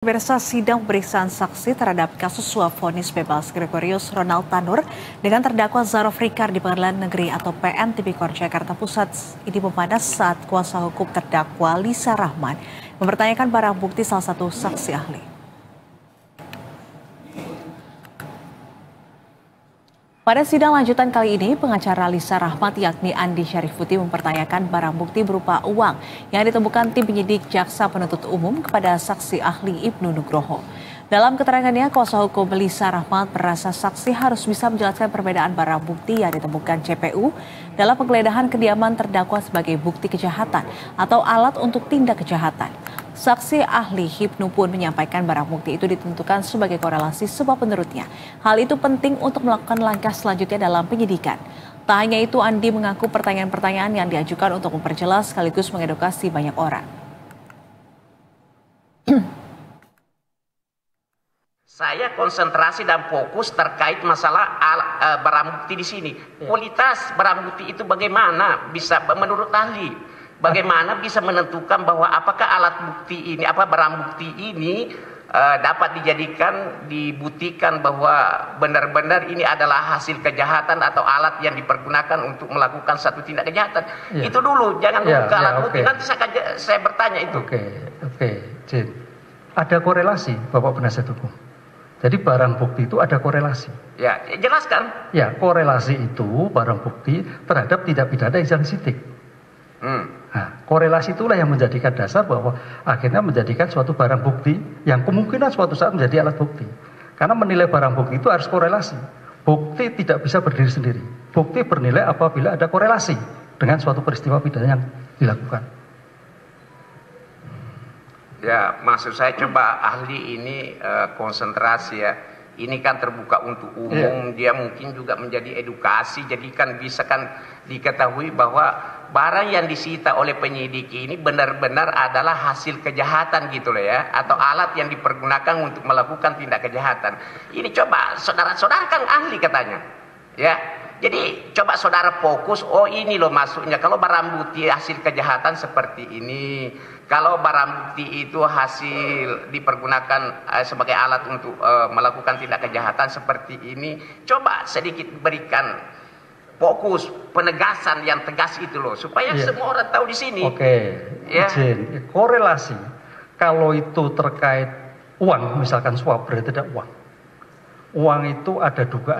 Pemirsa, sidang pemeriksaan saksi terhadap kasus suap vonis bebas Gregorius Ronald Tanur dengan terdakwa Zarof Rikar di Pengadilan Negeri atau PN Tipikor Jakarta Pusat ini memanas saat kuasa hukum terdakwa Lisa Rahman mempertanyakan barang bukti salah satu saksi ahli. Pada sidang lanjutan kali ini, pengacara Lisa Rahmat yakni Andi Syarifuddin mempertanyakan barang bukti berupa uang yang ditemukan tim penyidik jaksa penuntut umum kepada saksi ahli Ibnu Nugroho. Dalam keterangannya, kuasa hukum Lisa Rahmat merasa saksi harus bisa menjelaskan perbedaan barang bukti yang ditemukan JPU dalam penggeledahan kediaman terdakwa sebagai bukti kejahatan atau alat untuk tindak kejahatan. Saksi ahli Ibnu pun menyampaikan barang bukti itu ditentukan sebagai korelasi sebab menurutnya hal itu penting untuk melakukan langkah selanjutnya dalam penyidikan. Tak hanya itu, Andi mengaku pertanyaan-pertanyaan yang diajukan untuk memperjelas sekaligus mengedukasi banyak orang. Saya konsentrasi dan fokus terkait masalah barang bukti di sini. Kualitas barang bukti itu bagaimana bisa menurut ahli? Bagaimana bisa menentukan bahwa apakah alat bukti ini, barang bukti ini dapat dibuktikan bahwa benar-benar ini adalah hasil kejahatan atau alat yang dipergunakan untuk melakukan satu tindak kejahatan. Ya. Itu dulu, jangan dulu ke alat bukti. Nanti saya bertanya itu. Oke, Jin. Ada korelasi, Bapak penasihat hukum. Jadi barang bukti itu ada korelasi. Ya, jelaskan. Ya, korelasi itu barang bukti terhadap tindak pidana yang sidik. Nah, korelasi itulah yang menjadikan dasar bahwa akhirnya menjadikan suatu barang bukti yang kemungkinan suatu saat menjadi alat bukti. Karena menilai barang bukti itu harus korelasi. Bukti tidak bisa berdiri sendiri. Bukti bernilai apabila ada korelasi dengan suatu peristiwa pidana yang dilakukan. Ya, maksud saya coba ahli ini konsentrasi ya. Ini kan terbuka untuk umum, dia mungkin juga menjadi edukasi, jadi kan bisa kan diketahui bahwa barang yang disita oleh penyidik ini benar-benar adalah hasil kejahatan gitu loh ya, atau alat yang dipergunakan untuk melakukan tindak kejahatan. Ini coba saudara-saudara kan ahli katanya, ya. Jadi coba saudara fokus, oh ini loh masuknya, kalau barang bukti hasil kejahatan seperti ini, kalau barang bukti itu hasil dipergunakan sebagai alat untuk melakukan tindak kejahatan seperti ini, coba sedikit berikan fokus, penegasan yang tegas itu loh, supaya semua orang tahu di sini. Izin, korelasi, kalau itu terkait uang, misalkan suap berarti ada uang. Uang itu ada dugaan